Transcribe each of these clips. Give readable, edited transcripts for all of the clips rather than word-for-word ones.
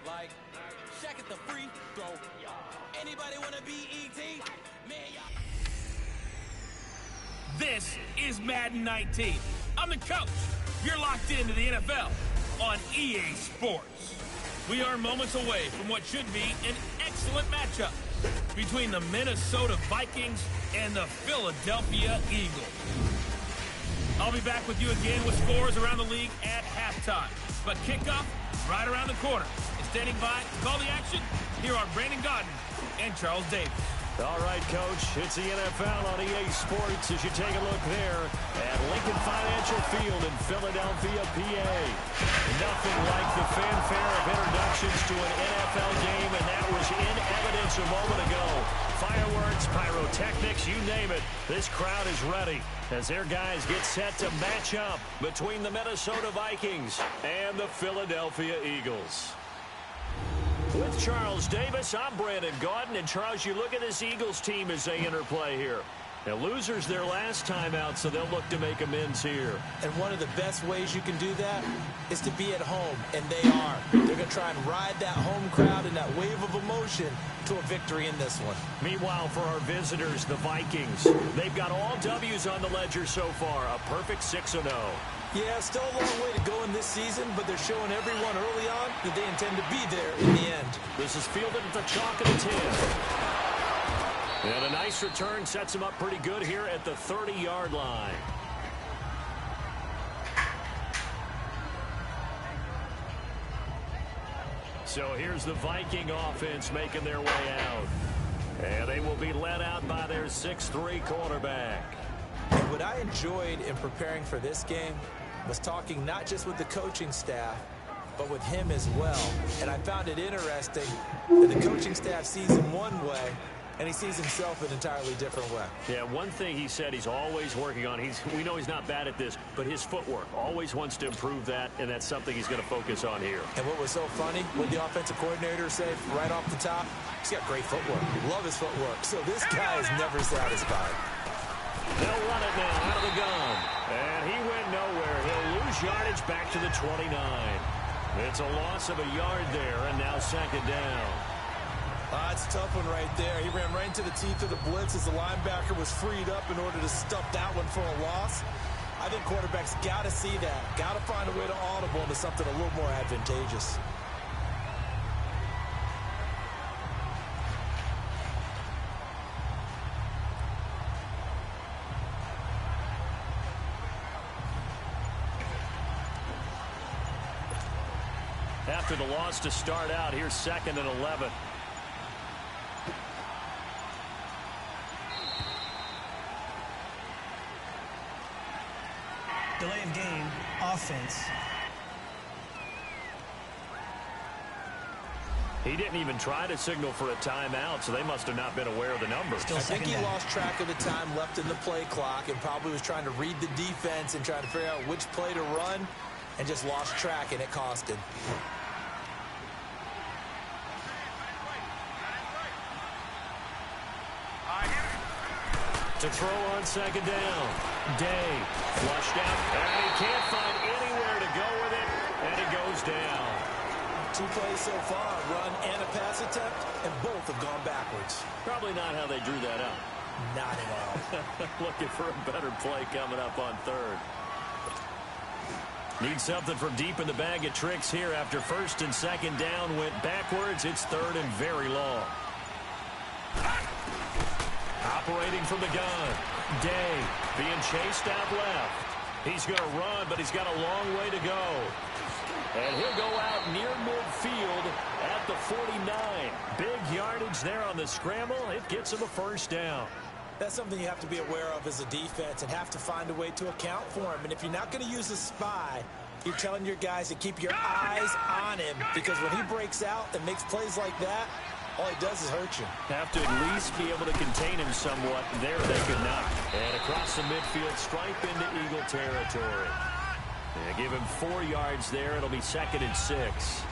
Like, check at the free throw. Anybody want to be ET? Man, This is Madden 19. I'm the coach. You're locked into the NFL on EA Sports. We are moments away from what should be an excellent matchup between the Minnesota Vikings and the Philadelphia Eagles. I'll be back with you again with scores around the league at halftime. But kickoff right around the corner. And standing by to call the action, here are Brandon Gaudin and Charles Davis. All right, Coach, it's the NFL on EA Sports as you take a look there at Lincoln Financial Field in Philadelphia, PA. Nothing like the fanfare of introductions to an NFL game, and that was in evidence a moment ago. Fireworks, pyrotechnics, you name it. This crowd is ready as their guys get set to match up between the Minnesota Vikings and the Philadelphia Eagles. With Charles Davis, I'm Brandon Gaudin. And, Charles, you look at this Eagles team as they interplay here. Now, losers their last time out, so they'll look to make amends here. and one of the best ways you can do that is to be at home, and they are. They're going to try and ride that home crowd and that wave of emotion to a victory in this one. Meanwhile, for our visitors, the Vikings, they've got all W's on the ledger so far, a perfect 6-0. Yeah, still a long way to go in this season, but they're showing everyone early on that they intend to be there in the end. This is fielded at the chalk of the 10. And a nice return sets him up pretty good here at the 30-yard line. So here's the Viking offense making their way out. And they will be led out by their 6'3" quarterback. And what I enjoyed in preparing for this game was talking not just with the coaching staff, but with him as well. And I found it interesting that the coaching staff sees him one way, and he sees himself an entirely different way. Yeah, one thing he said he's always working on, we know he's not bad at this, but his footwork, always wants to improve that, and that's something he's going to focus on here. And what was so funny, what the offensive coordinator said right off the top, he's got great footwork. Love his footwork. So this guy is never satisfied. They'll run it now out of the gun. And he went nowhere. He'll lose yardage back to the 29. It's a loss of a yard there, and now second down. It's a tough one right there. He ran right into the teeth of the blitz as the linebacker was freed up in order to stuff that one for a loss. I think quarterbacks got to see that. Got to find a way to audible into something a little more advantageous. After the loss to start out, here's 2nd and 11. Delay of game, offense. He didn't even try to signal for a timeout, so they must have not been aware of the numbers. I think he lost track of the time left in the play clock and probably was trying to read the defense and trying to figure out which play to run and just lost track, and it cost him. To throw on second down. Day flushed out, and he can't find anywhere to go with it, and it goes down. 2 plays so far, a run and a pass attempt, and both have gone backwards. Probably not how they drew that up. Not at all. Looking for a better play coming up on third. Need something from deep in the bag of tricks here after 1st and 2nd down went backwards. It's 3rd and very long. Operating from the gun. Day being chased out left. He's going to run, but he's got a long way to go. And he'll go out near midfield at the 49. Big yardage there on the scramble. It gets him a 1st down. That's something you have to be aware of as a defense and have to find a way to account for him. And if you're not going to use a spy, you're telling your guys to keep your eyes on him, because when he breaks out and makes plays like that, all he does is hurt you. Have to at least be able to contain him somewhat. There they could not. And across the midfield, stripe into Eagle territory. They give him 4 yards there. It'll be 2nd and 6.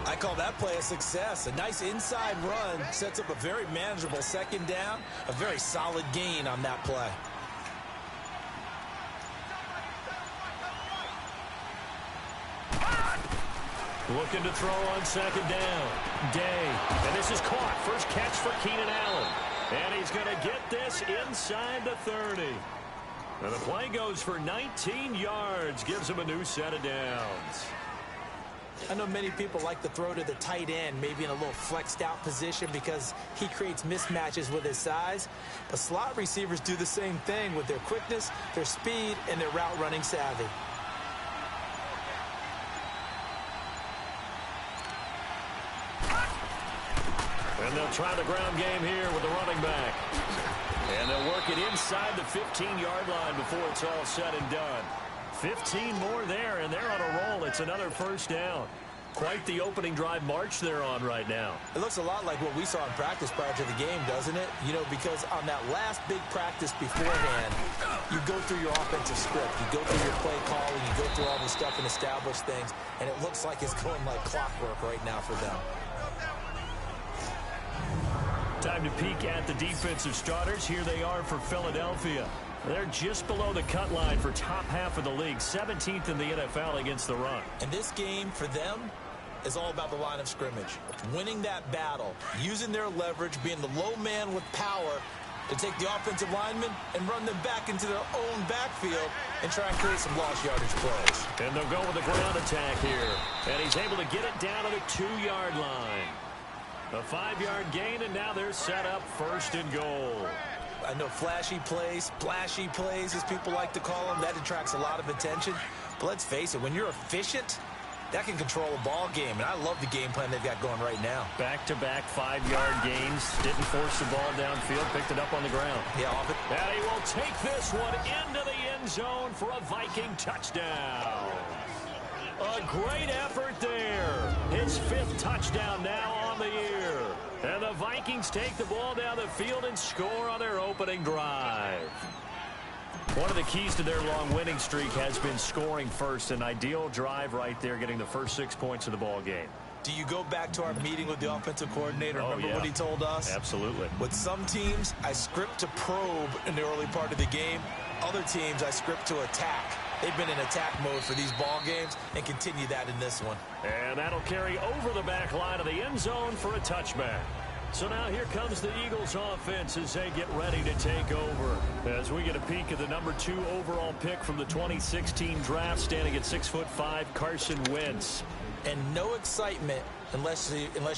I call that play a success. A nice inside run sets up a very manageable 2nd down. A very solid gain on that play. Looking to throw on second down. Day. And this is caught. First catch for Keenan Allen. And he's going to get this inside the 30. And the play goes for 19 yards. Gives him a new set of downs. I know many people like to throw to the tight end, maybe in a little flexed out position because he creates mismatches with his size. But slot receivers do the same thing with their quickness, their speed, and their route running savvy. And they'll try the ground game here with the running back. And they'll work it inside the 15-yard line before it's all said and done. 15 more there, and they're on a roll. It's another first down. Quite the opening drive march they're on right now. It looks a lot like what we saw in practice prior to the game, doesn't it? You know, because on that last big practice beforehand, you go through your offensive script. You go through your play calling. You go through all the stuff and establish things. And it looks like it's going like clockwork right now for them. Time to peek at the defensive starters. Here they are for Philadelphia. They're just below the cut line for top half of the league, 17th in the NFL against the run. And this game for them is all about the line of scrimmage. Winning that battle, using their leverage, being the low man with power to take the offensive linemen and run them back into their own backfield and try and create some lost yardage plays. And they'll go with a ground attack here. And he's able to get it down to the 2-yard line. A 5-yard gain, and now they're set up first and goal. I know flashy plays, splashy plays, as people like to call them, that attracts a lot of attention. But let's face it, when you're efficient, that can control a ball game. And I love the game plan they've got going right now. Back-to-back 5-yard gains. Didn't force the ball downfield. Picked it up on the ground. Yeah, and he will take this one into the end zone for a Viking touchdown. A great effort there. His 5th touchdown now on the year. And the Vikings take the ball down the field and score on their opening drive. One of the keys to their long winning streak has been scoring first. An ideal drive right there, getting the first 6 points of the ball game. Do you go back to our meeting with the offensive coordinator? Remember what he told us? Absolutely. With some teams, I script to probe in the early part of the game. Other teams, I script to attack. They've been in attack mode for these ball games and continue that in this one. And that'll carry over the back line of the end zone for a touchback. So now here comes the Eagles offense as they get ready to take over. As we get a peek at the number 2 overall pick from the 2016 draft, standing at 6'5", Carson Wentz. And no excitement unless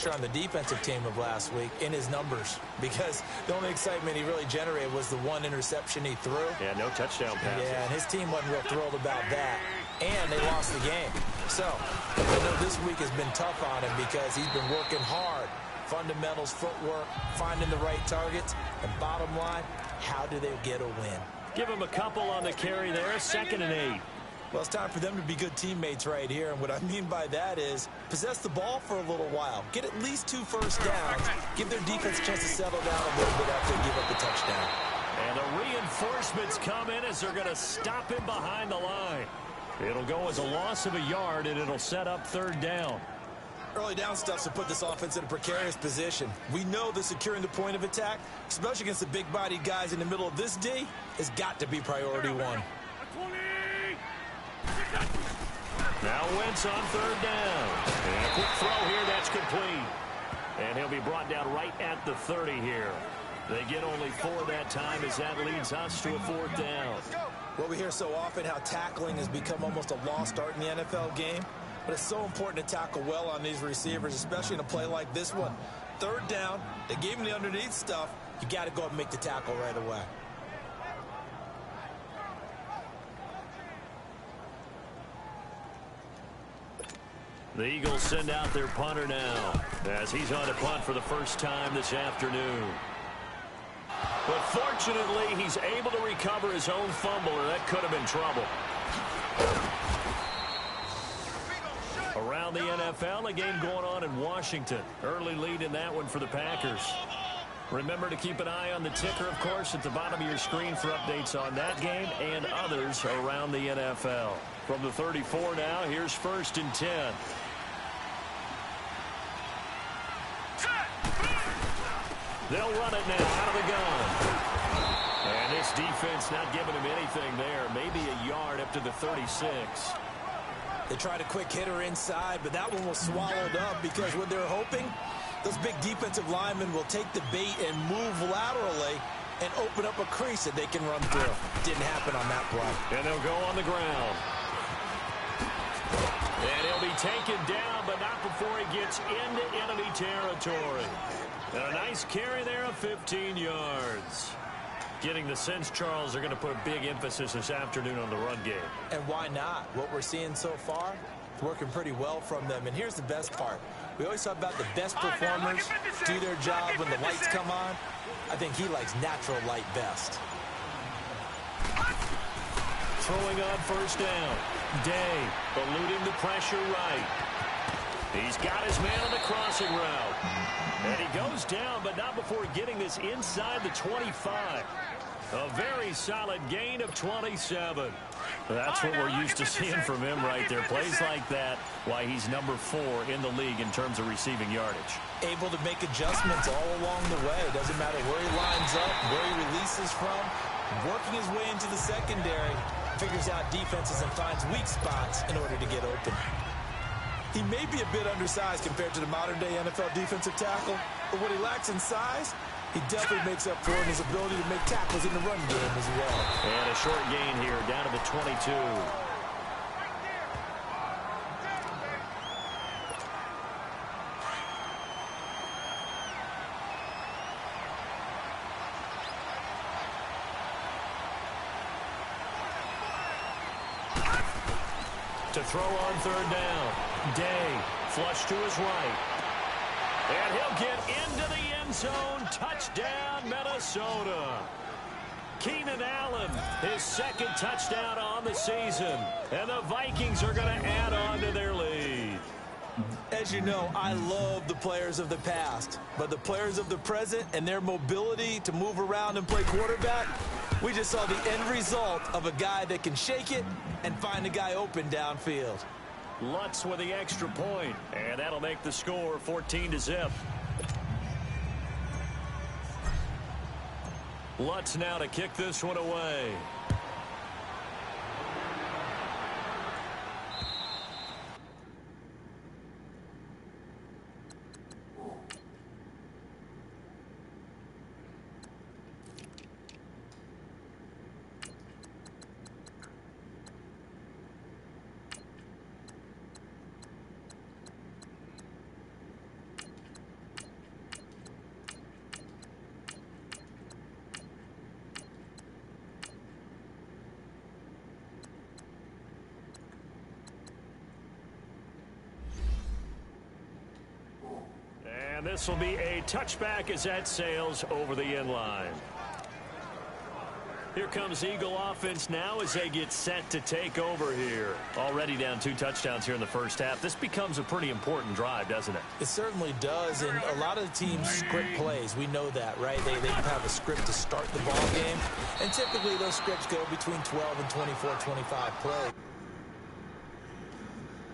you're on the defensive team of last week in his numbers, because the only excitement he really generated was the one interception he threw. Yeah, no touchdown passes. Yeah, and his team wasn't real thrilled about that. And they lost the game. So I know this week has been tough on him because he's been working hard. Fundamentals, footwork, finding the right targets. And bottom line, how do they get a win? Give him a couple on the carry there, 2nd and 8. Well, it's time for them to be good teammates right here. And what I mean by that is possess the ball for a little while. Get at least 2 first downs. Give their defense a chance to settle down a little bit after they give up the touchdown. And the reinforcements come in as they're going to stop him behind the line. It'll go as a loss of a yard, and it'll set up 3rd down. Early down stuff to put this offense in a precarious position. We know that securing the point of attack, especially against the big-bodied guys in the middle of this D, has got to be priority 1. Now Wentz on 3rd down. And a quick throw here, that's complete. And he'll be brought down right at the 30 here. They get only 4 that time as that leads us to a 4th down. Well, we hear so often how tackling has become almost a lost art in the NFL game. But it's so important to tackle well on these receivers, especially in a play like this one. 3rd down, they gave him the underneath stuff. You got to go up and make the tackle right away. The Eagles send out their punter now as he's on to punt for the first time this afternoon. But fortunately, he's able to recover his own fumble, or that could have been trouble. Around the NFL, a game going on in Washington. Early lead in that one for the Packers. Remember to keep an eye on the ticker, of course, at the bottom of your screen for updates on that game and others around the NFL. From the 34 now, here's 1st and 10. They'll run it now out of the gun. And this defense not giving him anything there. Maybe a yard up to the 36. They tried a quick hitter inside, but that one was swallowed up because what they're hoping, those big defensive linemen will take the bait and move laterally and open up a crease that they can run through. Didn't happen on that play. And they'll go on the ground. And he'll be taken down, but not before he gets into enemy territory. And a nice carry there of 15 yards. Getting the sense, Charles, they're going to put big emphasis this afternoon on the run game. And why not? What we're seeing so far, it's working pretty well from them. And here's the best part. We always talk about the best performers do their job when the lights come on. I think he likes natural light best. Throwing on first down. Day eluding the pressure right. He's got his man on the crossing route. And he goes down, but not before getting this inside the 25. A very solid gain of 27. That's what we're used to seeing from him right there. Plays like that, why he's number 4 in the league in terms of receiving yardage. Able to make adjustments all along the way. Doesn't matter where he lines up, where he releases from. Working his way into the secondary. Figures out defenses and finds weak spots in order to get open. He may be a bit undersized compared to the modern-day NFL defensive tackle, but what he lacks in size, he definitely makes up for in his ability to make tackles in the run game as well. And a short gain here, down to the 22. To throw on third down. Day flush to his right. And he'll get into the end zone. Touchdown, Minnesota. Keenan Allen, his second touchdown on the season. And the Vikings are going to add on to their lead. As you know, I love the players of the past, but the players of the present and their mobility to move around and play quarterback, we just saw the end result of a guy that can shake it and find a guy open downfield. Lutz with the extra point, and that'll make the score 14-0. Lutz now to kick this one away. And this will be a touchback as that sails over the end line. Here comes Eagle offense now as they get set to take over here. Already down 2 touchdowns here in the first half. This becomes a pretty important drive, doesn't it? It certainly does, and a lot of the teams script plays. We know that, right? They have a script to start the ball game, and typically those scripts go between 12 and 24, 25 plays.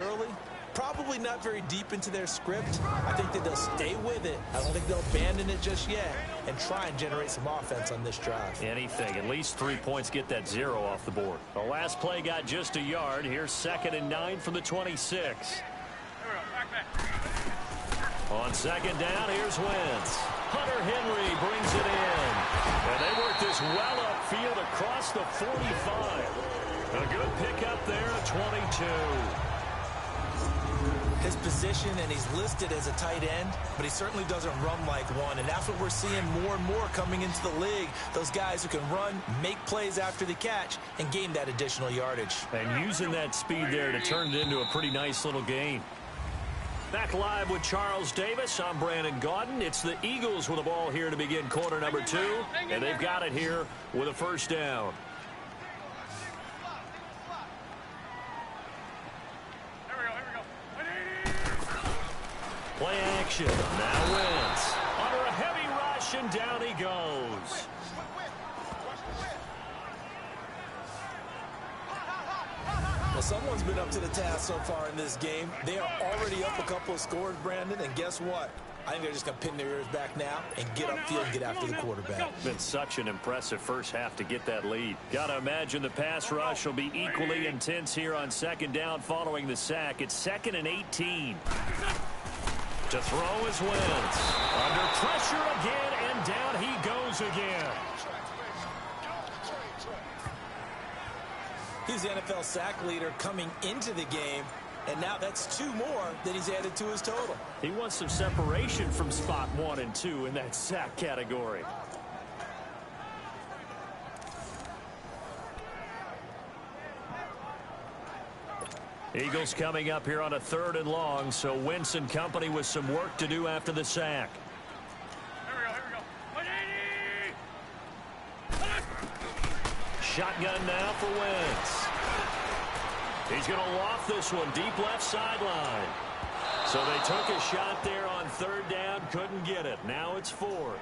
Early, probably not very deep into their script. I think that they'll stay with it. I don't think they'll abandon it just yet and try and generate some offense on this drive. Anything. At least 3 points, get that 0 off the board. The last play got just a yard. Here's 2nd and 9 from the 26. On second down, here's Wentz. Hunter Henry brings it in. And they work this well upfield across the 45. A good pickup there at 22. His position, and he's listed as a tight end, but he certainly doesn't run like one, and that's what we're seeing more and more coming into the league. Those guys who can run, make plays after the catch, and gain that additional yardage. And using that speed there to turn it into a pretty nice little gain. Back live with Charles Davis. I'm Brandon Gaudin. It's the Eagles with the ball here to begin quarter number 2, and they've got it here with a first down. Play action. Now Wentz. Under a heavy rush, and down he goes. Well, someone's been up to the task so far in this game. They are already up a couple of scores, Brandon, and guess what? I think they're just going to pin their ears back now and get upfield and get after the quarterback. Been such an impressive first half to get that lead. Got to imagine the pass rush will be equally intense here on second down following the sack. It's 2nd and 18. To throw is Wentz. Under pressure again, and down he goes again. He's the NFL sack leader coming into the game, and now that's 2 more that he's added to his total. He wants some separation from spot 1 and 2 in that sack category. Eagles coming up here on a 3rd and long, so Wentz and company with some work to do after the sack. Shotgun now for Wentz. He's going to loft this one deep left sideline. So they took a shot there on 3rd down, couldn't get it. Now it's 4th.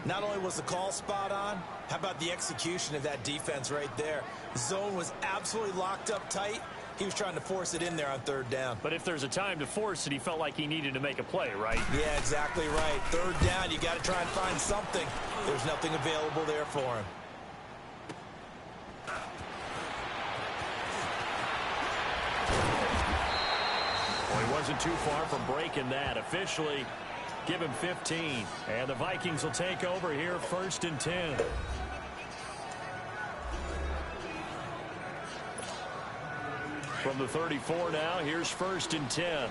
Not only was the call spot on, how about the execution of that defense right there? The zone was absolutely locked up tight. He was trying to force it in there on 3rd down. But if there's a time to force it, he felt like he needed to make a play, right? Yeah, exactly right. 3rd down, you got to try and find something. There's nothing available there for him. Well, he wasn't too far from breaking that. Officially, give him 15. And the Vikings will take over here 1st and 10. From the 34 now, here's 1st and 10.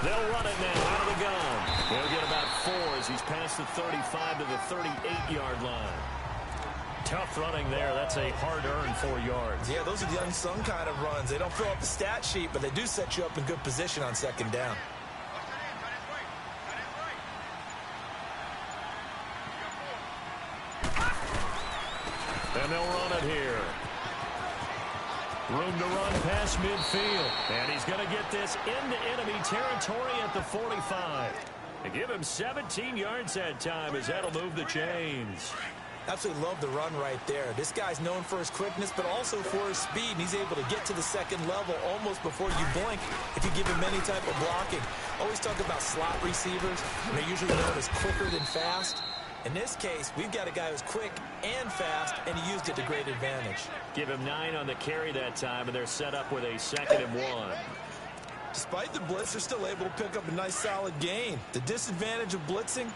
They'll run it now out of the gun. He'll get about 4 as he's past the 35 to the 38-yard line. Tough running there. That's a hard-earned 4 yards. Yeah, those are the unsung kind of runs. They don't fill up the stat sheet, but they do set you up in good position on 2nd down. And they'll run it here. Room to run past midfield. And he's going to get this into enemy territory at the 45. They give him 17 yards that time as that'll move the chains. Absolutely love the run right there. This guy's known for his quickness, but also for his speed. And he's able to get to the 2nd level almost before you blink if you give him any type of blocking. Always talk about slot receivers, and they're usually known as quicker than fast. In this case, we've got a guy who's quick and fast, and he used it to great advantage. Give him 9 on the carry that time, and they're set up with a 2nd and 1. Despite the blitz, they're still able to pick up a nice solid gain. The disadvantage of blitzing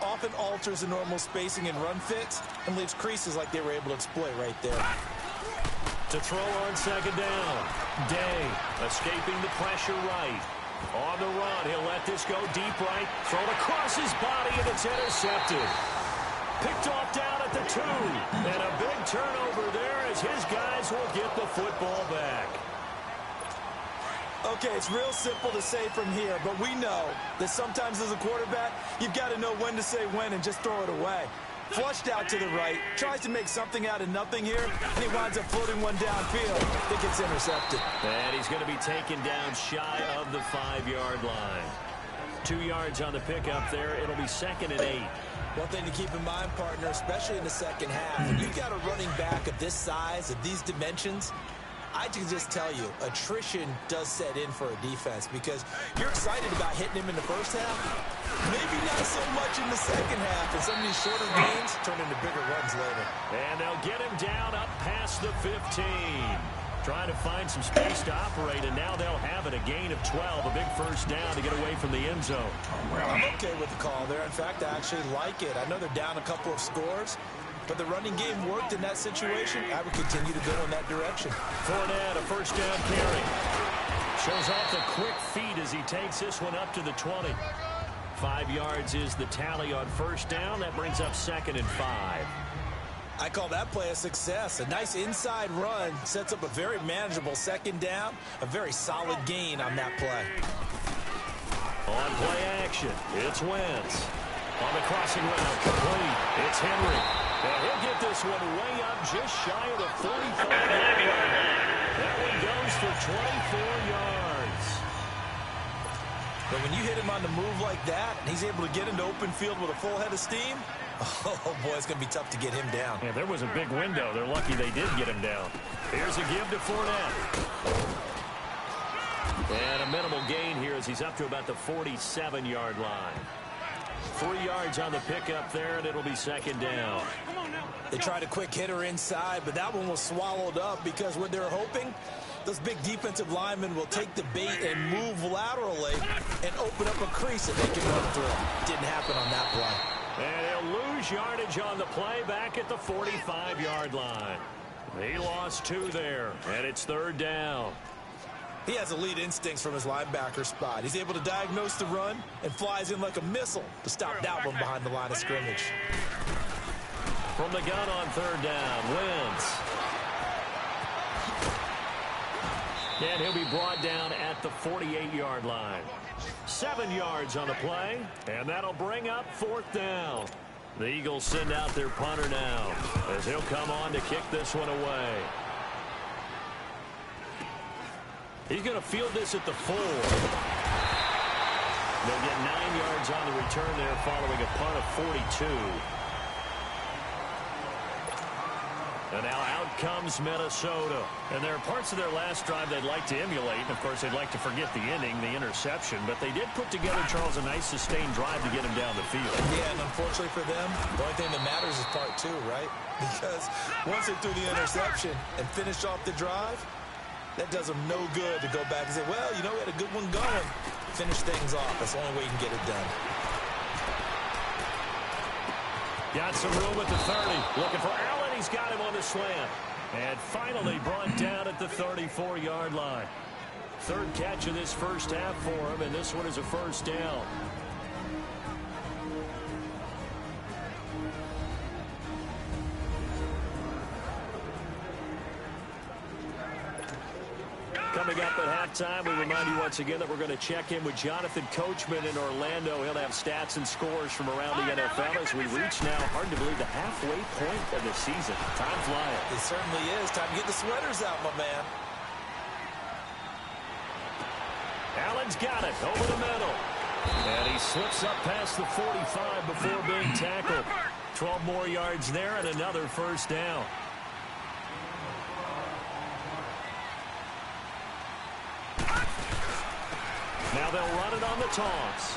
often alters the normal spacing and run fits and leaves creases like they were able to exploit right there. To throw on 2nd down. Day escaping the pressure right. On the run, he'll let this go deep right. Thrown across his body, and it's intercepted. Picked off down at the 2. And a big turnover there as his guys will get the football back. Okay, it's real simple to say from here, but we know that sometimes as a quarterback, you've got to know when to say when and just throw it away. Flushed out to the right, tries to make something out of nothing here, and he winds up floating one downfield. It gets intercepted. And he's going to be taken down shy of the 5-yard line. 2 yards on the pickup there. It'll be 2nd and 8. One thing to keep in mind, partner, especially in the 2nd half, when you've got a running back of this size, of these dimensions, I can just tell you, attrition does set in for a defense because you're excited about hitting him in the first half. Maybe not so much in the 2nd half, and some of these shorter gains turn into bigger runs later. And they'll get him down up past the 15. Trying to find some space to operate, and now they'll have it, a gain of 12, a big 1st down to get away from the end zone. I'm okay with the call there. In fact, I actually like it. I know they're down a couple of scores, but the running game worked in that situation. I would continue to go in that direction. Fournette, a 1st down carry. Shows off the quick feet as he takes this one up to the 20. 5 yards is the tally on 1st down. That brings up 2nd and 5. I call that play a success. A nice inside run sets up a very manageable 2nd down. A very solid gain on that play. On play action, it's Wentz. On the crossing route, complete. It's Henry. And he'll get this one way up just shy of the 45-yard line. That one goes for 24 yards. But when you hit him on the move like that, and he's able to get into open field with a full head of steam, oh boy, it's going to be tough to get him down. Yeah, there was a big window. They're lucky they did get him down. Here's a give to Fournette. And a minimal gain here as he's up to about the 47-yard line. 3 yards on the pickup there, and it'll be second down. They tried a quick hitter inside, but that one was swallowed up because what they're hoping, those big defensive linemen will take the bait and move laterally and open up a crease that they can run through. Didn't happen on that play. And he'll lose yardage on the play back at the 45-yard line. He lost 2 there, and it's third down. He has elite instincts from his linebacker spot. He's able to diagnose the run and flies in like a missile to stop that one behind the line of scrimmage. From the gun on third down, Wentz. And he'll be brought down at the 48-yard line. 7 yards on the play, and that'll bring up fourth down. The Eagles send out their punter now as he'll come on to kick this one away. He's going to field this at the 4. They'll get 9 yards on the return there following a punt of 42. And now out comes Minnesota. And there are parts of their last drive they'd like to emulate. And, of course, they'd like to forget the inning, the interception. But they did put together, Charles, a nice sustained drive to get him down the field. Yeah, and unfortunately for them, the only thing that matters is part 2, right? Because once they threw the interception and finished off the drive, that does them no good to go back and say, well, you know, we had a good one going. Finish things off. That's the only way you can get it done. Got some room at the 30. Looking for Allen. He's got him on the slant. And finally brought down at the 34-yard line. Third catch of this first half for him, and this one is a first down. Coming up at halftime, we remind you once again that we're going to check in with Jonathan Coachman in Orlando. He'll have stats and scores from around the NFL as we reach now, hard to believe, the halfway point of the season. Time flying. It certainly is. Time to get the sweaters out, my man. Allen's got it over the middle. And he slips up past the 45 before being tackled. 12 more yards there and another first down. Now they'll run it on the toss.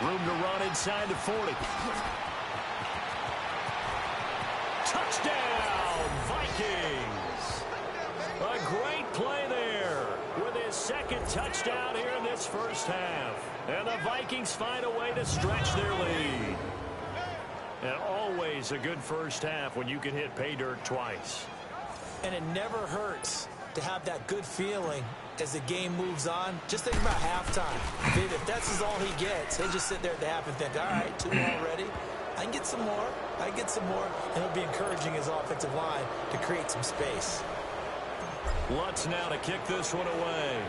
Room to run inside the 40. Touchdown, Vikings. A great play there with his second touchdown here in this first half. And the Vikings find a way to stretch their lead. And always a good first half when you can hit pay dirt twice. And it never hurts to have that good feeling as the game moves on. Just think about halftime. If that's all he gets, he'll just sit there at the half and think, all right, 2 already. I can get some more. I can get some more. And he'll be encouraging his offensive line to create some space. Lutz now to kick this one away.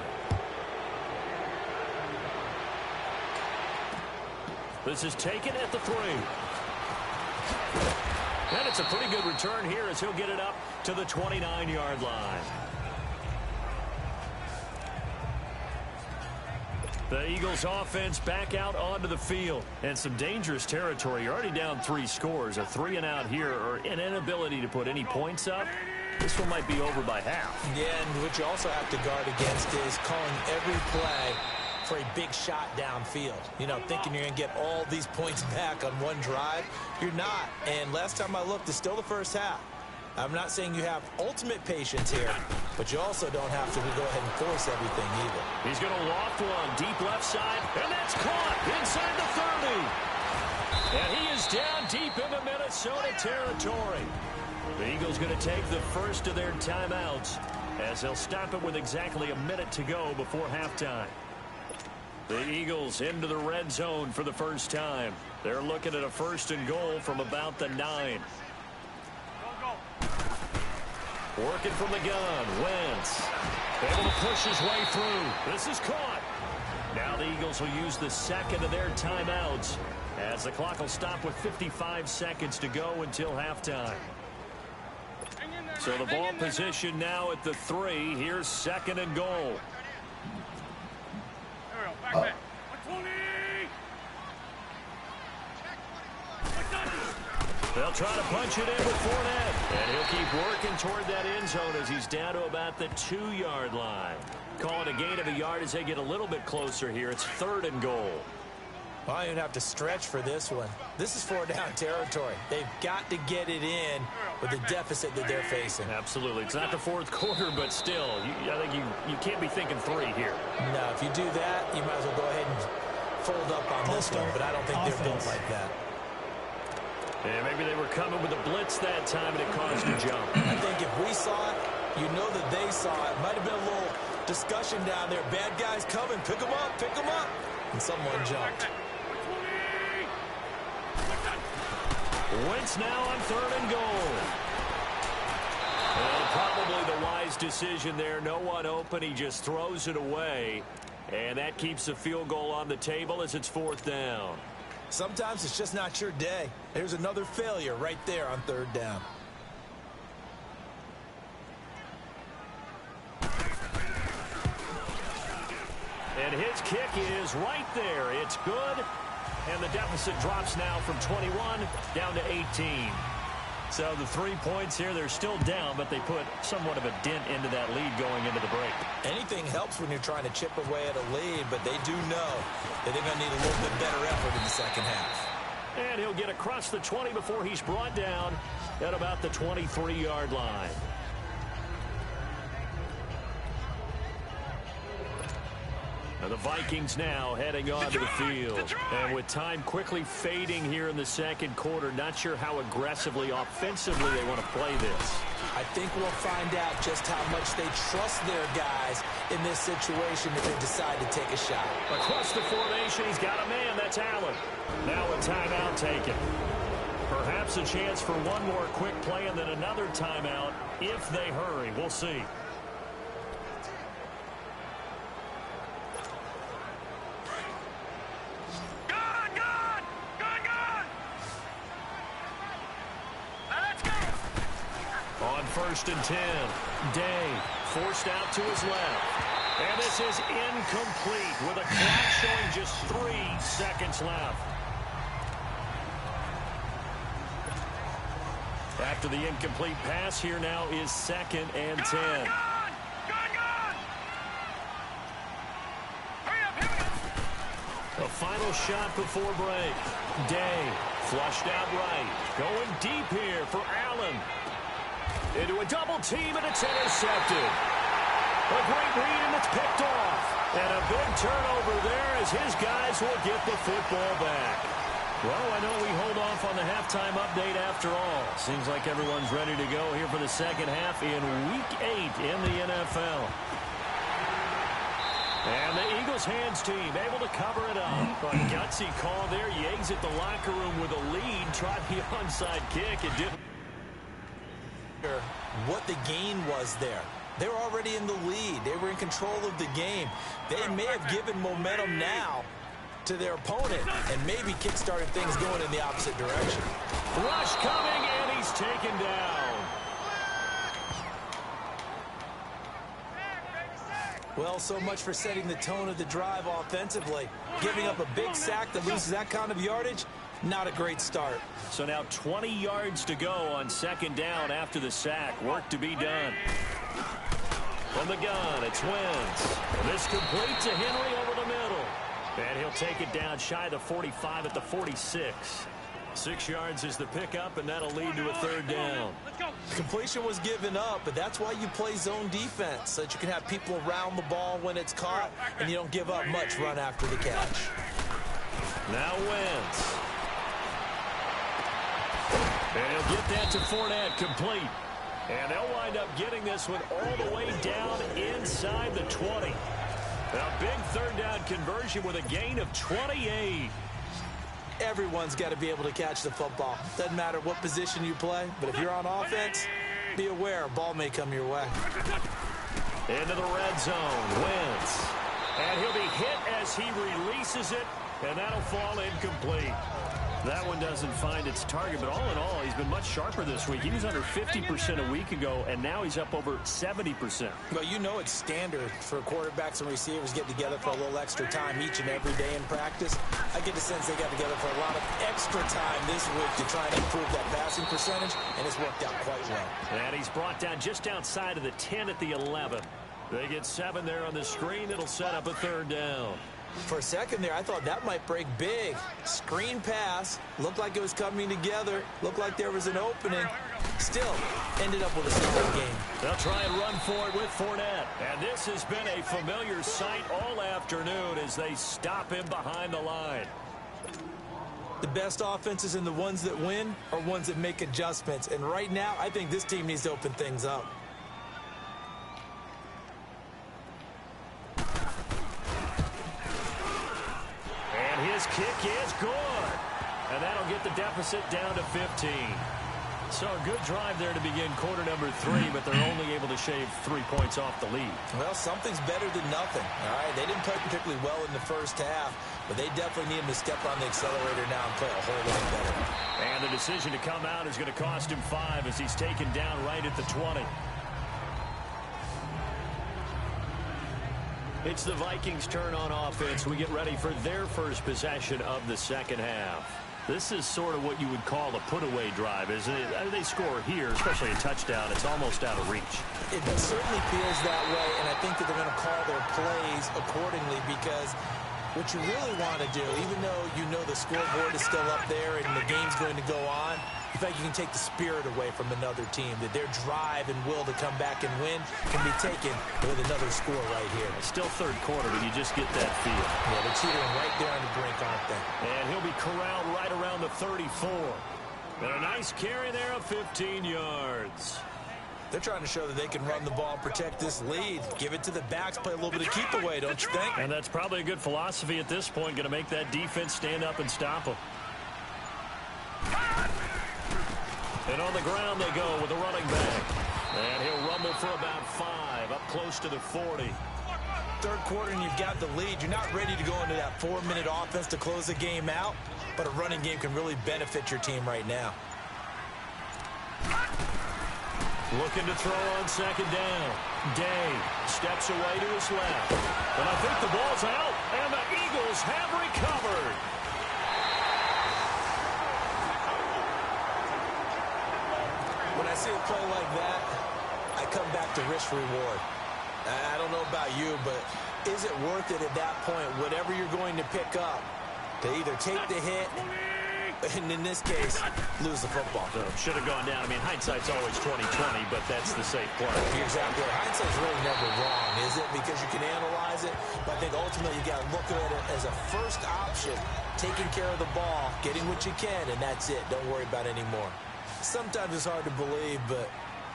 This is taken at the 3. And it's a pretty good return here as he'll get it up to the 29-yard line. The Eagles offense back out onto the field. And some dangerous territory. You're already down 3 scores. A 3-and-out here or an inability to put any points up. This one might be over by half. Yeah, and what you also have to guard against is calling every play for a big shot downfield. You know, thinking you're going to get all these points back on one drive. You're not. And last time I looked, it's still the first half. I'm not saying you have ultimate patience here, but you also don't have to go ahead and force everything either. He's going to loft one deep left side, and that's caught inside the 30. And he is down deep into Minnesota territory. The Eagles going to take the first of their timeouts as they'll stop it with exactly a minute to go before halftime. The Eagles into the red zone for the first time. They're looking at a 1st and goal from about the 9. Working from the gun, Wentz. Able to push his way through. This is caught. Now the Eagles will use the second of their timeouts as the clock will stop with 55 seconds to go until halftime. So the ball position now at the 3. Here's 2nd and goal. They'll try to punch it in with Fournette. And he'll keep working toward that end zone as he's down to about the 2-yard line. Call it a gain of a yard as they get a little bit closer here. It's 3rd and goal. Well, I don't even have to stretch for this one. This is 4-down territory. They've got to get it in with the deficit that they're facing. Absolutely. It's not the 4th quarter, but still, I think you can't be thinking 3 here. No, if you do that, you might as well go ahead and fold up on this one, but I don't think they're built like that. And maybe they were coming with a blitz that time, and it caused a jump. I think if we saw it, you know that they saw it. Might have been a little discussion down there. Bad guys coming. Pick them up. Pick them up. And someone jumped. Wentz now on 3rd and goal. Well, probably the wise decision there. No one open. He just throws it away. And that keeps the field goal on the table as it's 4th down. Sometimes it's just not your day. There's another failure right there on 3rd down. And his kick is right there. It's good. And the deficit drops now from 21 down to 18. So the 3 points here, they're still down, but they put somewhat of a dent into that lead going into the break. Anything helps when you're trying to chip away at a lead, but they do know that they're going to need a little bit better effort in the second half. And he'll get across the 20 before he's brought down at about the 23-yard line. And the Vikings now heading onto the field. And with time quickly fading here in the 2nd quarter, not sure how aggressively, offensively they want to play this. I think we'll find out just how much they trust their guys in this situation if they decide to take a shot. Across the formation, he's got a man. That's Allen. Now a timeout taken. Perhaps a chance for one more quick play and then another timeout if they hurry. We'll see. On 1st and 10, Day forced out to his left. And this is incomplete with a clock showing just 3 seconds left. After the incomplete pass, here now is 2nd and 10. A final shot before break. Day flushed out right. Going deep here for Allen. Into a double team, and it's intercepted. A great read, and it's picked off. And a big turnover there as his guys will get the football back. Well, I know we hold off on the halftime update after all. Seems like everyone's ready to go here for the second half in Week 8 in the NFL. And the Eagles hands team able to cover it up. A gutsy call there. You exit the locker room with a lead. Try the onside kick. It didn't. What the gain was there. They were already in the lead. They were in control of the game. They may have given momentum now to their opponent and maybe kick-started things going in the opposite direction. Rush coming, and he's taken down. Well, so much for setting the tone of the drive offensively. Giving up a big sack that loses that kind of yardage, not a great start. So now 20 yards to go on 2nd down after the sack. Work to be done. From the gun, it's Wentz. This complete to Henry over the middle. And he'll take it down shy of the 45 at the 46. 6 yards is the pickup, and that'll lead to a 3rd down. Completion was given up, but that's why you play zone defense, so that you can have people around the ball when it's caught, and you don't give up much run after the catch. Now Wentz. And he'll get that to Fournette, complete. And they'll wind up getting this one all the way down inside the 20. A big 3rd down conversion with a gain of 28. Everyone's got to be able to catch the football. Doesn't matter what position you play, but if you're on offense, be aware a ball may come your way. Into the red zone, Wentz. And he'll be hit as he releases it, and that'll fall incomplete. That one doesn't find its target, but all in all, he's been much sharper this week. He was under 50% a week ago, and now he's up over 70%. Well, you know it's standard for quarterbacks and receivers getting together for a little extra time each and every day in practice. I get the sense they got together for a lot of extra time this week to try and improve that passing percentage, and it's worked out quite well. And he's brought down just outside of the 10 at the 11. They get 7 there on the screen. It'll set up a 3rd down. For a second there, I thought that might break big. Screen pass. Looked like it was coming together. Looked like there was an opening. Still, ended up with a solid game. They'll try and run for it with Fournette. And this has been a familiar sight all afternoon as they stop him behind the line. The best offenses and the ones that win are ones that make adjustments. And right now, I think this team needs to open things up. His kick is good. And that'll get the deficit down to 15. So a good drive there to begin quarter number 3, but they're only able to shave 3 points off the lead. Well, something's better than nothing. All right, they didn't play particularly well in the first half, but they definitely need him to step on the accelerator now and play a whole lot better. And the decision to come out is going to cost him 5 as he's taken down right at the 20. It's the Vikings' turn on offense. We get ready for their first possession of the second half. This is sort of what you would call a put-away drive, isn't it? They score here, especially a touchdown. It's almost out of reach. It certainly feels that way, and I think that they're going to call their plays accordingly because what you really want to do, even though you know the scoreboard is still up there and the game's going to go on, you think you can take the spirit away from another team, that their drive and will to come back and win can be taken with another score right here. It's still third quarter, but you just get that feel. Yeah, they're teetering right there on the brink, aren't they? And he'll be corralled right around the 34. And a nice carry there of 15 yards. They're trying to show that they can run the ball and protect this lead. Give it to the backs, play a little bit of keep away, don't you think? And that's probably a good philosophy at this point, going to make that defense stand up and stop them. And on the ground they go with a running back. And he'll rumble for about 5, up close to the 40. Third quarter and you've got the lead. You're not ready to go into that 4-minute offense to close the game out, but a running game can really benefit your team right now. Looking to throw on second down. Day steps away to his left. And I think the ball's out, and the Eagles have recovered. When I see a play like that, I come back to risk reward. I don't know about you, but is it worth it at that point, whatever you're going to pick up, to either take the hit, and in this case, lose the football? So should have gone down. I mean, hindsight's always 20/20, but that's the safe play. You're exactly right. Hindsight's really never wrong, is it? Because you can analyze it, but I think ultimately you got to look at it as a first option, taking care of the ball, getting what you can, and that's it. Don't worry about it anymore. Sometimes it's hard to believe, but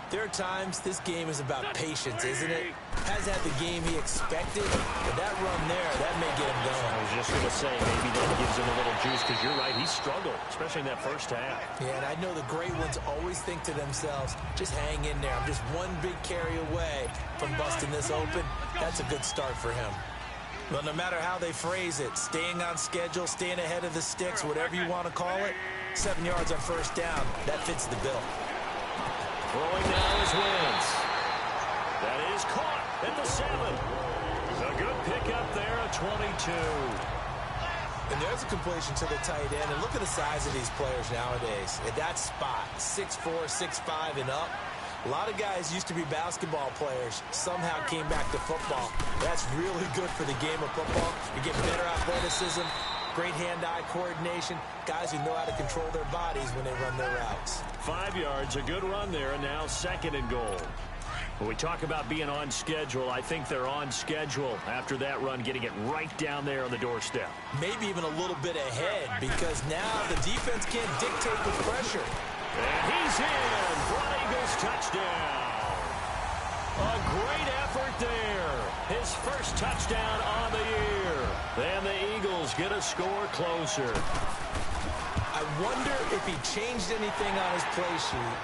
there are times this game is about patience, isn't it? Hasn't had the game he expected, but that run there, that may get him going. I was just going to say, maybe that gives him a little juice, because you're right, he struggled, especially in that first half. Yeah, and I know the great ones always think to themselves, just hang in there. I'm just one big carry away from busting this open. That's a good start for him. Well, no matter how they phrase it, staying on schedule, staying ahead of the sticks, whatever you want to call it, 7 yards on first down, that fits the bill. Throwing now is Wentz. That is caught at the 7. A good pickup there at 22. And there's a completion to the tight end. And look at the size of these players nowadays. At that spot, 6'4", 6'5", and up. A lot of guys used to be basketball players, somehow came back to football. That's really good for the game of football. You get better athleticism, great hand-eye coordination, guys who know how to control their bodies when they run their routes. 5 yards, a good run there, and now 2nd and goal. When we talk about being on schedule, I think they're on schedule after that run, getting it right down there on the doorstep. Maybe even a little bit ahead, because now the defense can't dictate with pressure. And he's in for an Eagles touchdown. A great effort there. His first touchdown on the year. And the Eagles get a score closer. I wonder if he changed anything on his play sheet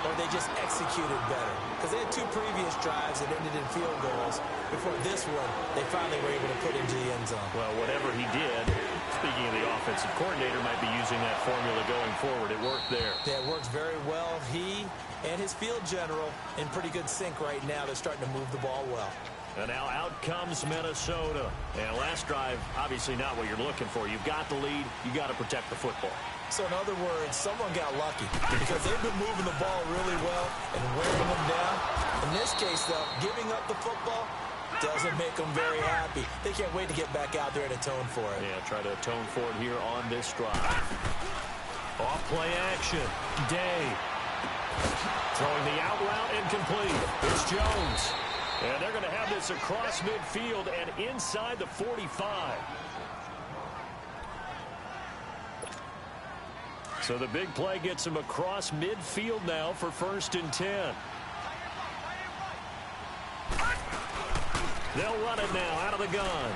or they just executed better? Because they had 2 previous drives that ended in field goals. Before this one, they finally were able to put into the end zone. Well, whatever he did, speaking of the offensive coordinator, might be using that formula going forward. It worked there. Yeah, it works very well. He and his field general in pretty good sync right now. They're starting to move the ball well. And now out comes Minnesota. And last drive, obviously not what you're looking for. You've got the lead. You got to protect the football. So in other words, someone got lucky because they've been moving the ball really well and wearing them down. In this case, though, giving up the football doesn't make them very happy. They can't wait to get back out there and atone for it. Yeah, try to atone for it here on this drive. Off play action. Day. Throwing the out route incomplete. It's Jones. And they're going to have this across midfield and inside the 45. So the big play gets him across midfield now for 1st and 10. They'll run it now out of the gun.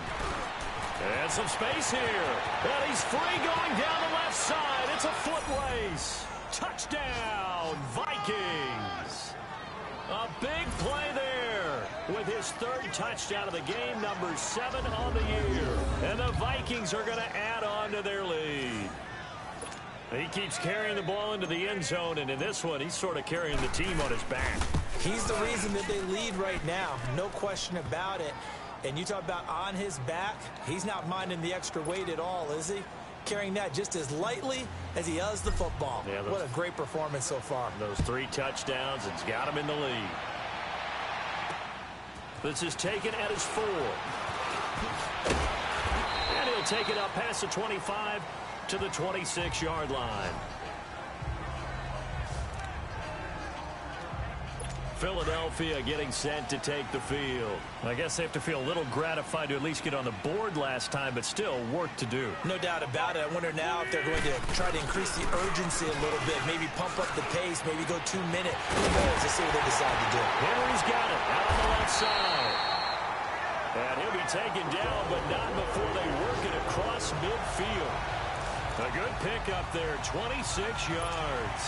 And some space here. And he's free going down the left side. It's a foot race. Touchdown, Vikings. A big play there with his 3rd touchdown of the game, number 7 on the year. And the Vikings are going to add on to their lead. He keeps carrying the ball into the end zone, and in this one, he's sort of carrying the team on his back. He's the reason that they lead right now, no question about it. And you talk about on his back, he's not minding the extra weight at all, is he? Carrying that just as lightly as he does the football. Yeah, what a great performance so far. Those 3 touchdowns, it's got him in the lead. This is taken at his 4. And he'll take it up past the 25 to the 26-yard line. Philadelphia getting set to take the field. I guess they have to feel a little gratified to at least get on the board last time, but still work to do. No doubt about it. I wonder now if they're going to try to increase the urgency a little bit, maybe pump up the pace, maybe go 2-minute. Who knows? Let's see what they decide to do. Henry's got it out on the left side. And he'll be taken down, but not before they work it across midfield. A good pickup there, 26 yards.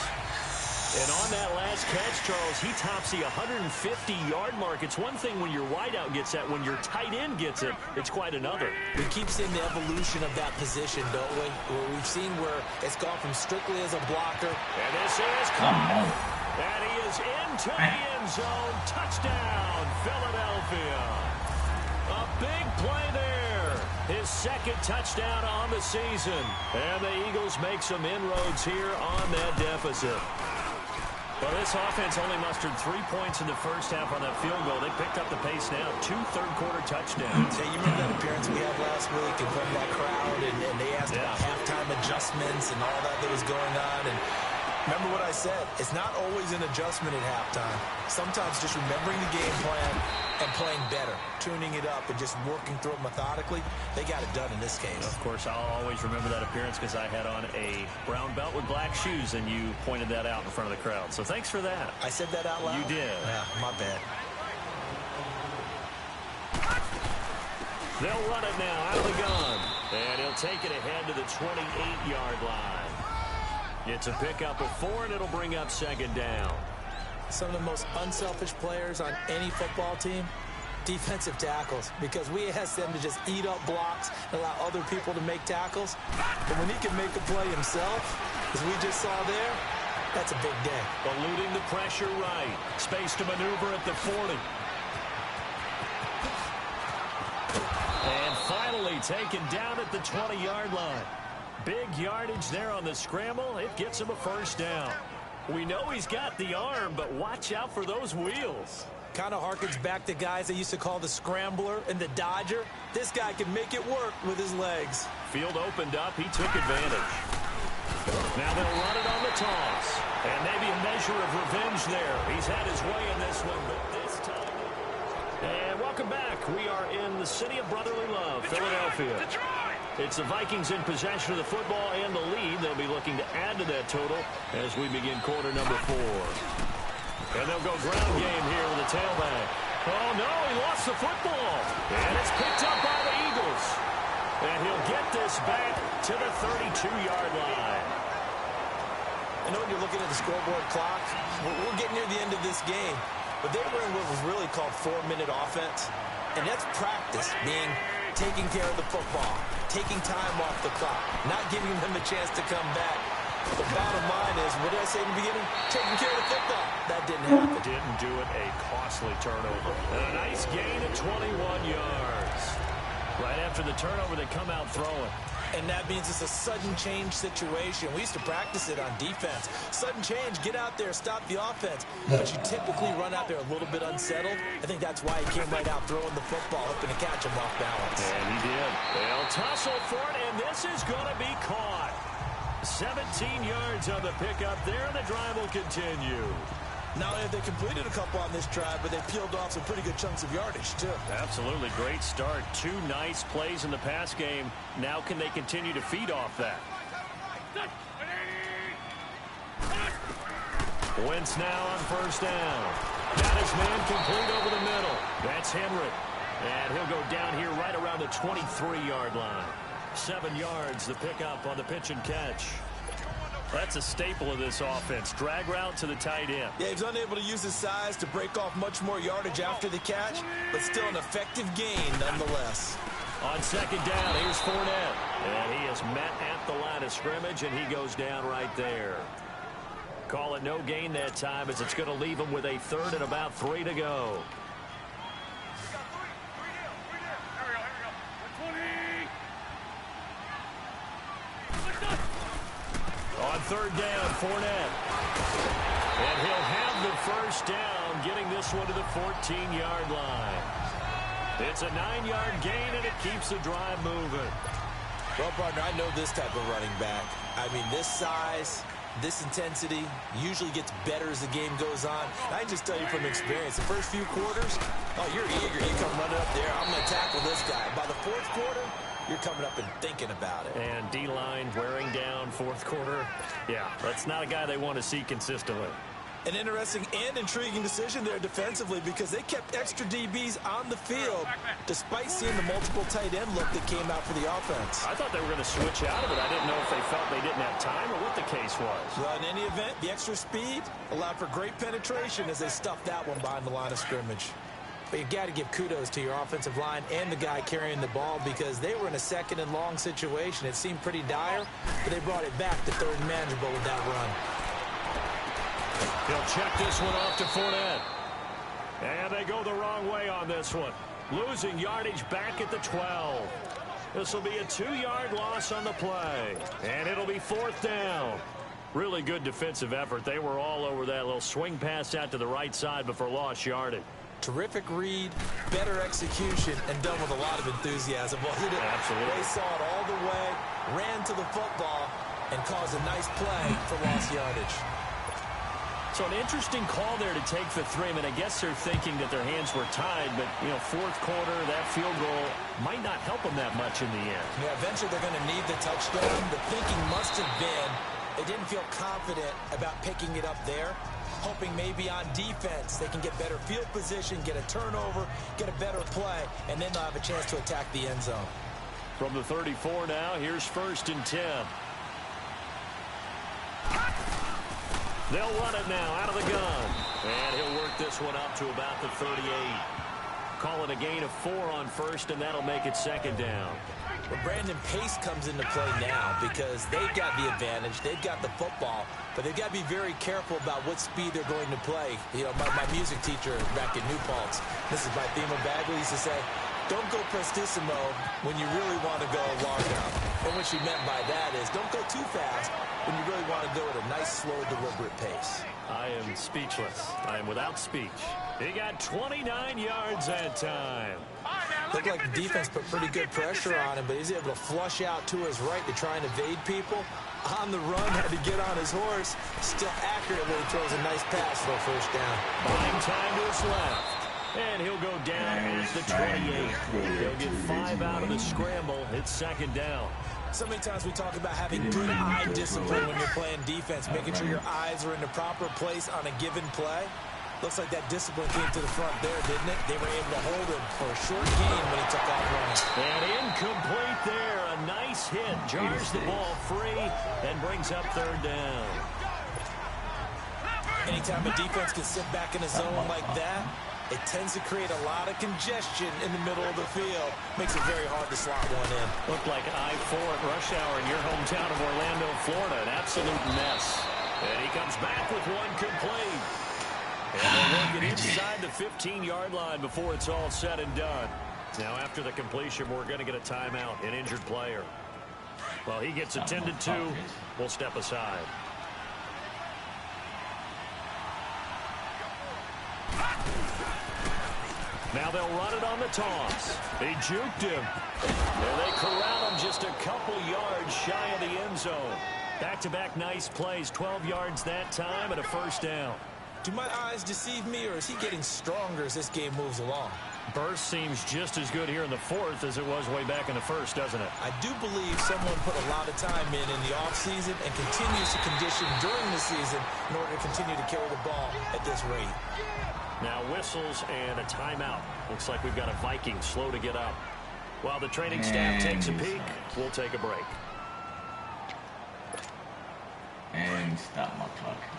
And on that last catch, Charles, he tops the 150-yard mark. It's one thing when your wideout gets that. When your tight end gets it, it's quite another. We keep seeing the evolution of that position, don't we? Where we've seen where it's gone from strictly as a blocker. And this is caught. And he is into the end zone. Touchdown, Philadelphia. A big play there. His 2nd touchdown on the season. And the Eagles make some inroads here on that deficit. Well, this offense only mustered 3 points in the first half on that field goal. They picked up the pace now. 2 third-quarter touchdowns. Yeah, you remember that appearance we had last week in front of that crowd, and they asked about halftime adjustments and all that was going on. And remember what I said. It's not always an adjustment at halftime. Sometimes just remembering the game plan and playing better, tuning it up and just working through it methodically. They got it done in this case. Of course, I'll always remember that appearance because I had on a brown belt with black shoes, and you pointed that out in front of the crowd. So thanks for that. I said that out loud? You did. Yeah, my bad. They'll run it now out of the gun. And he'll take it ahead to the 28-yard line. It's a pickup of 4, and it'll bring up 2nd down. Some of the most unselfish players on any football team, defensive tackles, because we ask them to just eat up blocks and allow other people to make tackles. But when he can make a play himself, as we just saw there, that's a big day. Eluding the pressure right. Space to maneuver at the 40. And finally taken down at the 20-yard line. Big yardage there on the scramble. It gets him a 1st down. We know he's got the arm, but watch out for those wheels. Kind of harkens back to guys they used to call the scrambler and the dodger. This guy can make it work with his legs. Field opened up. He took advantage. Now they'll run it on the toss. And maybe a measure of revenge there. He's had his way in this one, but this time. And welcome back. We are in the city of brotherly love, Philadelphia. It's the Vikings in possession of the football and the lead. They'll be looking to add to that total as we begin quarter number 4. And they'll go ground game here with a tailback. Oh, no, he lost the football. And it's picked up by the Eagles. And he'll get this back to the 32-yard line. I know when you're looking at the scoreboard clock, we're getting near the end of this game, but they were in what was really called 4-minute offense, and that's practice, being taking care of the football, taking time off the clock, not giving them a chance to come back. The bottom line is, what did I say in the beginning? Taking care of the football. That didn't happen. Didn't do it. A costly turnover. And a nice gain of 21 yards. Right after the turnover, they come out throwing. And that means it's a sudden change situation. We used to practice it on defense. Sudden change, get out there, stop the offense. But you typically run out there a little bit unsettled. I think that's why he came right out throwing the football, hoping to catch him off balance. And he did. They'll tussle for it, and this is going to be caught. 17 yards on the pickup there, and the drive will continue. Not only have they completed a couple on this drive, but they peeled off some pretty good chunks of yardage, too. Absolutely. Great start. 2 nice plays in the pass game. Now can they continue to feed off that? Wentz now on first down. Got his man complete over the middle. That's Henry. And he'll go down here right around the 23-yard line. 7 yards, the pickup on the pitch and catch. That's a staple of this offense. Drag route to the tight end. Yeah, he's unable to use his size to break off much more yardage after the catch, but still an effective gain nonetheless. On second down, here's Fournette. And he is met at the line of scrimmage, and he goes down right there. Call it no gain that time, as it's going to leave him with a 3rd and about 3 to go. On third down, Fournette. And he'll have the first down, getting this one to the 14-yard line. It's a 9-yard gain, and it keeps the drive moving. Well, partner, I know this type of running back. I mean, this size, this intensity usually gets better as the game goes on. And I can just tell you from experience, the first few quarters, oh, you're eager. You come running up there. I'm going to tackle this guy. By the 4th quarter, you're coming up and thinking about it. And D-line wearing down 4th quarter. Yeah, that's not a guy they want to see consistently. An interesting and intriguing decision there defensively, because they kept extra DBs on the field despite seeing the multiple tight end look that came out for the offense. I thought they were going to switch out of it. I didn't know if they felt they didn't have time or what the case was. Well, in any event, the extra speed allowed for great penetration as they stuffed that one behind the line of scrimmage. But you got to give kudos to your offensive line and the guy carrying the ball, because they were in a 2nd and long situation. It seemed pretty dire, but they brought it back to 3rd and manageable with that run. He'll check this one off to Fournette. And they go the wrong way on this one. Losing yardage back at the 12. This will be a 2-yard loss on the play. And it'll be 4th down. Really good defensive effort. They were all over that little swing pass out to the right side before lost yardage. Terrific read, better execution, and done with a lot of enthusiasm, wasn't it? Absolutely. They saw it all the way, ran to the football, and caused a nice play for lost yardage. So an interesting call there to take the 3. I mean, I guess they're thinking that their hands were tied, but, you know, 4th quarter, that field goal might not help them that much in the end. Yeah, eventually they're going to need the touchdown. The thinking must have been they didn't feel confident about picking it up there, hoping maybe on defense they can get better field position, get a turnover, get a better play, and then they'll have a chance to attack the end zone. From the 34 now, here's 1st and 10. They'll run it now out of the gun. And he'll work this one up to about the 38. Call it a gain of 4 on 1st, and that'll make it 2nd down. Well, Brandon, pace comes into play now because they've got the advantage. They've got the football, but they've got to be very careful about what speed they're going to play. You know, my music teacher back at New Paltz, Mrs. Bythema Bagley, used to say, don't go prestissimo when you really want to go largo. And what she meant by that is don't go too fast when you really want to go at a nice, slow, deliberate pace. I am speechless. I am without speech. He got 29 yards that time. Looked like the defense put pretty good pressure on him, but he's able to flush out to his right to try and evade people. On the run, had to get on his horse. Still accurately throws a nice pass for a 1st down. Buying time to his left. And he'll go down at the 28. He'll get 5 out of the scramble. It's 2nd down. So many times we talk about having good eye discipline when you're playing defense, making sure your eyes are in the proper place on a given play. Looks like that discipline came to the front there, didn't it? They were able to hold him for a short gain when he took off running. And incomplete there. A nice hit. Jars the ball free and brings up 3rd down. Anytime a defense can sit back in a zone like that, it tends to create a lot of congestion in the middle of the field. Makes it very hard to slot one in. Looked like I-4 at rush hour in your hometown of Orlando, Florida. An absolute mess. And he comes back with one complete. And they'll work it inside the 15-yard line before it's all said and done. Now, after the completion, we're going to get a timeout, an injured player. Well, he gets attended to. We'll step aside. Now they'll run it on the toss. He juked him. And they corral him just a couple yards shy of the end zone. Back-to-back nice plays, 12 yards that time and a first down. Do my eyes deceive me, or is he getting stronger as this game moves along? Burst seems just as good here in the fourth as it was way back in the first, doesn't it? I do believe someone put a lot of time in the offseason and continues to condition during the season in order to continue to carry the ball at this rate. Now whistles and a timeout. Looks like we've got a Viking slow to get up. While the training staff takes a peek, we'll take a break. And stop my clock again.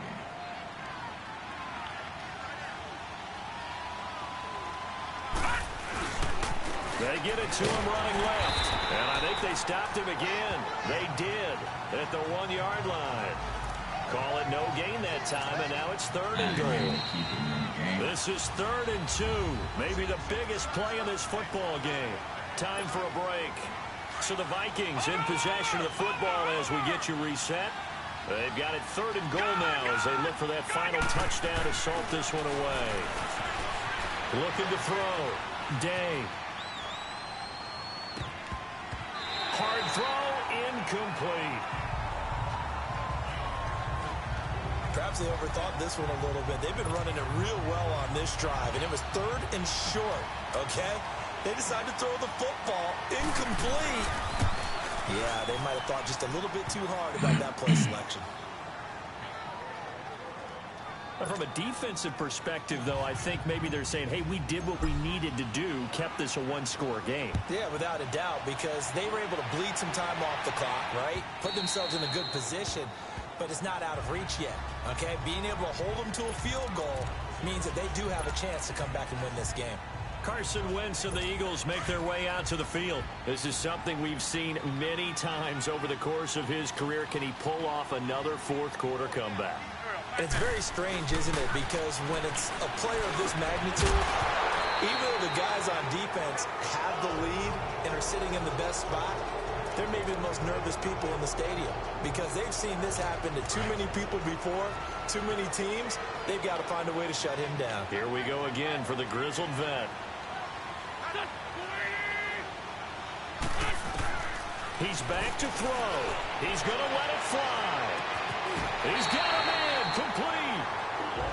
They get it to him running left. And I think they stopped him again. They did at the 1-yard line. Call it no gain that time, and now it's 3rd and goal. This is 3rd and 2. Maybe the biggest play in this football game. Time for a break. So the Vikings in possession of the football as we get you reset. They've got it 3rd and goal now as they look for that final touchdown to salt this one away. Looking to throw. Day. Hard throw, incomplete. Perhaps they overthought this one a little bit. They've been running it real well on this drive, and it was 3rd and short, okay? They decided to throw the football incomplete. Yeah, they might have thought just a little bit too hard about that play selection. From a defensive perspective, though, I think maybe they're saying, hey, we did what we needed to do, kept this a one-score game. Yeah, without a doubt, because they were able to bleed some time off the clock, right? Put themselves in a good position, but it's not out of reach yet, okay? Being able to hold them to a field goal means that they do have a chance to come back and win this game. Carson Wentz and the Eagles make their way out to the field. This is something we've seen many times over the course of his career. Can he pull off another fourth-quarter comeback? And it's very strange, isn't it? Because when it's a player of this magnitude, even though the guys on defense have the lead and are sitting in the best spot, they're maybe the most nervous people in the stadium because they've seen this happen to too many people before, too many teams. They've got to find a way to shut him down. Here we go again for the grizzled vet. He's back to throw. He's going to let it fly. He's got him in, complete.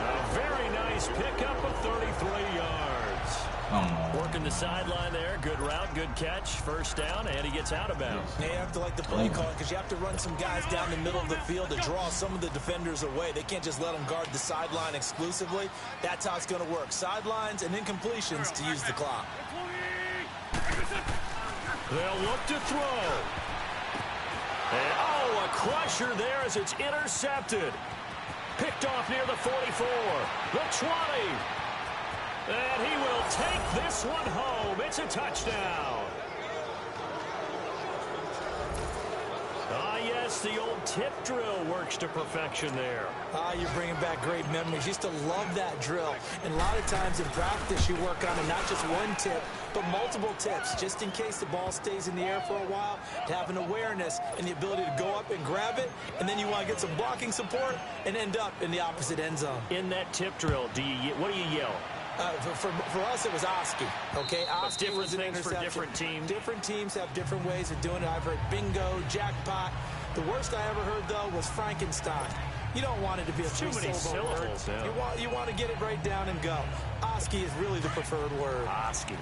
A very nice pickup of 33 yards. Working the sideline there. Good route, good catch. First down, and he gets out of bounds. Yeah, you have to like the play call because you have to run some guys down the middle of the field to draw some of the defenders away. They can't just let them guard the sideline exclusively. That's how it's going to work. Sidelines and incompletions to use the clock. They'll look to throw. And, oh, a crusher there as it's intercepted. Picked off near the 44, the 20. And he will take this one home. It's a touchdown. Ah, yes, the old tip drill works to perfection there. Ah, you're bringing back great memories. Used to love that drill. And a lot of times in practice, you work on it, not just one tip, but multiple tips, just in case the ball stays in the air for a while, to have an awareness and the ability to go up and grab it, and then you want to get some blocking support and end up in the opposite end zone. In that tip drill, what do you yell? For us, it was Oski, okay? Oski different was an things for interception. different teams. Different teams have different ways of doing it. I've heard bingo, jackpot. The worst I ever heard, though, was Frankenstein. You don't want it to be a too many syllables. Yeah. You want to get it right down and go. Oski is really the preferred word. Oski.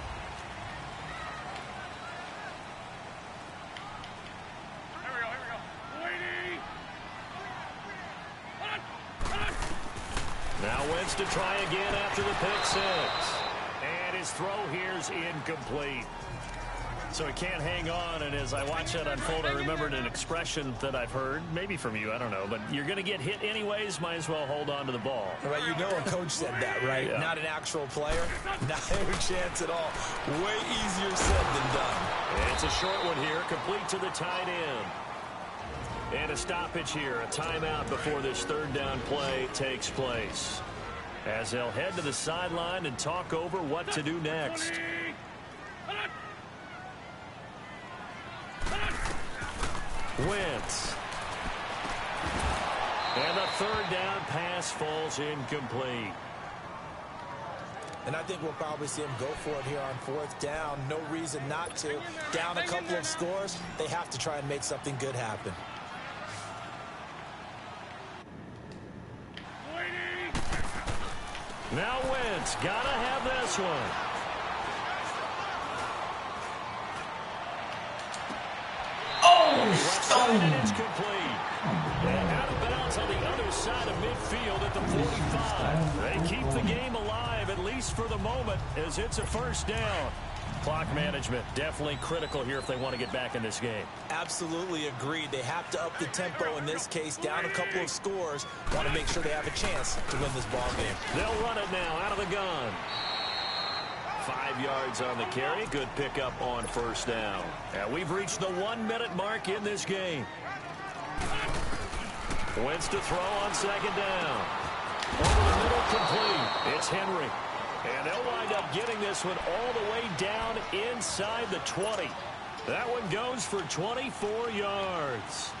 Now Wentz to try again after the pick six. And his throw here's incomplete. So he can't hang on, and as I watch that unfold, I remembered an expression that I've heard, maybe from you, I don't know, but you're going to get hit anyways, might as well hold on to the ball. Right, you know a coach said that, right? Yeah. Not an actual player, not a chance at all. Way easier said than done. It's a short one here, complete to the tight end. And a stoppage here, a timeout before this third down play takes place. As they'll head to the sideline and talk over what to do next. Wentz. And the third down pass falls incomplete. And I think we'll probably see him go for it here on fourth down. No reason not to. Down a couple of scores, they have to try and make something good happen. Now Wentz, gotta have this one. Stone. It's complete. And out of bounds on the other side of midfield at the 45. They keep the game alive, at least for the moment, as it's a first down. Clock management definitely critical here if they want to get back in this game. Absolutely agreed. They have to up the tempo in this case. Down a couple of scores. Want to make sure they have a chance to win this ball game. They'll run it now out of the gun. 5 yards on the carry. Good pickup on first down. And we've reached the 1 minute mark in this game. Wentz to throw on second down. Over the middle, complete. It's Henry. And they'll wind up getting this one all the way down inside the 20. That one goes for 24 yards.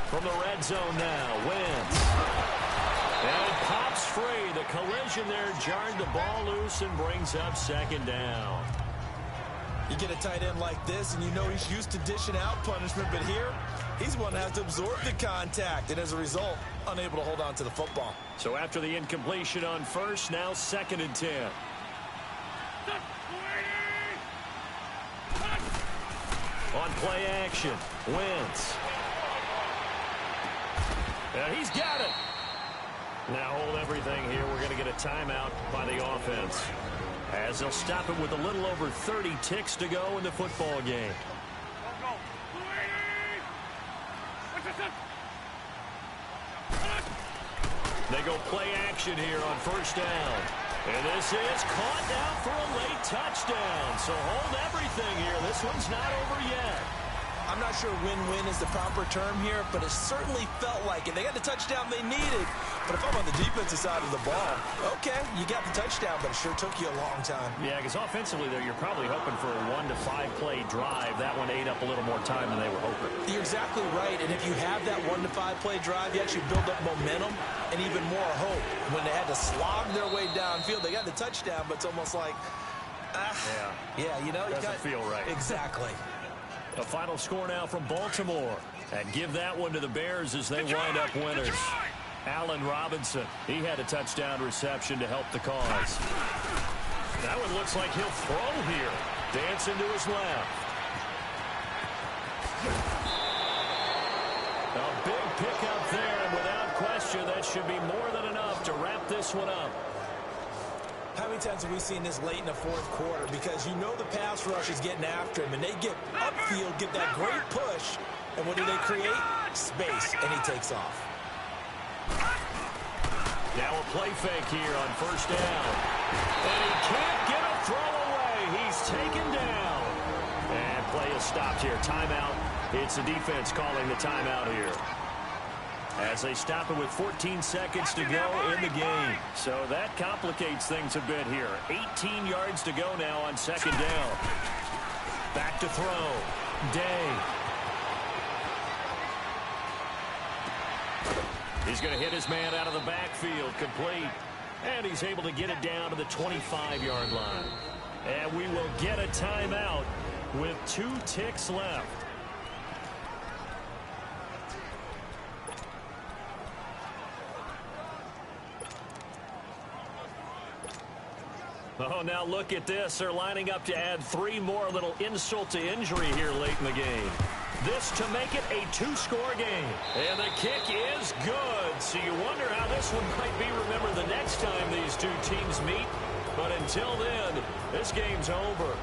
From the red zone now, Wentz. And it pops free. The collision there jarred the ball loose and brings up second down. You get a tight end like this, and you know he's used to dishing out punishment, but here, he's one that has to absorb the contact, and as a result, unable to hold on to the football. So after the incompletion on first, now 2nd and 10. On play action, Wentz. And he's got it. Now hold everything here. We're going to get a timeout by the offense, as they'll stop it with a little over 30 ticks to go in the football game. They go play action here on first down. And this is caught down for a late touchdown. So hold everything here. This one's not over yet. I'm not sure win-win is the proper term here, but it certainly felt like it. They got the touchdown they needed. But if I'm on the defensive side of the ball, okay, you got the touchdown, but it sure took you a long time. Yeah, because offensively, there, you're probably hoping for a 1 to 5 play drive. That one ate up a little more time than they were hoping. You're exactly right, and if you have that 1 to 5 play drive, you actually build up momentum and even more hope. When they had to slog their way downfield, they got the touchdown, but it's almost like, yeah, you know, you doesn't feel right. Exactly. A final score now from Baltimore. And give that one to the Bears as they wind up winners. Allen Robinson, he had a touchdown reception to help the cause. That one looks like he'll throw here. Dancing to his left. A big pickup there, and without question, that should be more than enough to wrap this one up. How many times have we seen this late in the fourth quarter? Because you know the pass rush is getting after him, and they get upfield, get that great push, and what do they create? Space, and he takes off. Now a play fake here on first down. And he can't get a throw away. He's taken down. And play is stopped here. Timeout. It's the defense calling the timeout here, as they stop it with 14 seconds to go in the game. So that complicates things a bit here. 18 yards to go now on second down. Back to throw. Day. He's going to hit his man out of the backfield. Complete. And he's able to get it down to the 25-yard line. And we will get a timeout with 2 ticks left. Oh, now look at this. They're lining up to add 3 more, little insult to injury here late in the game. This to make it a 2-score game. And the kick is good. So you wonder how this one might be remembered the next time these two teams meet. But until then, this game's over.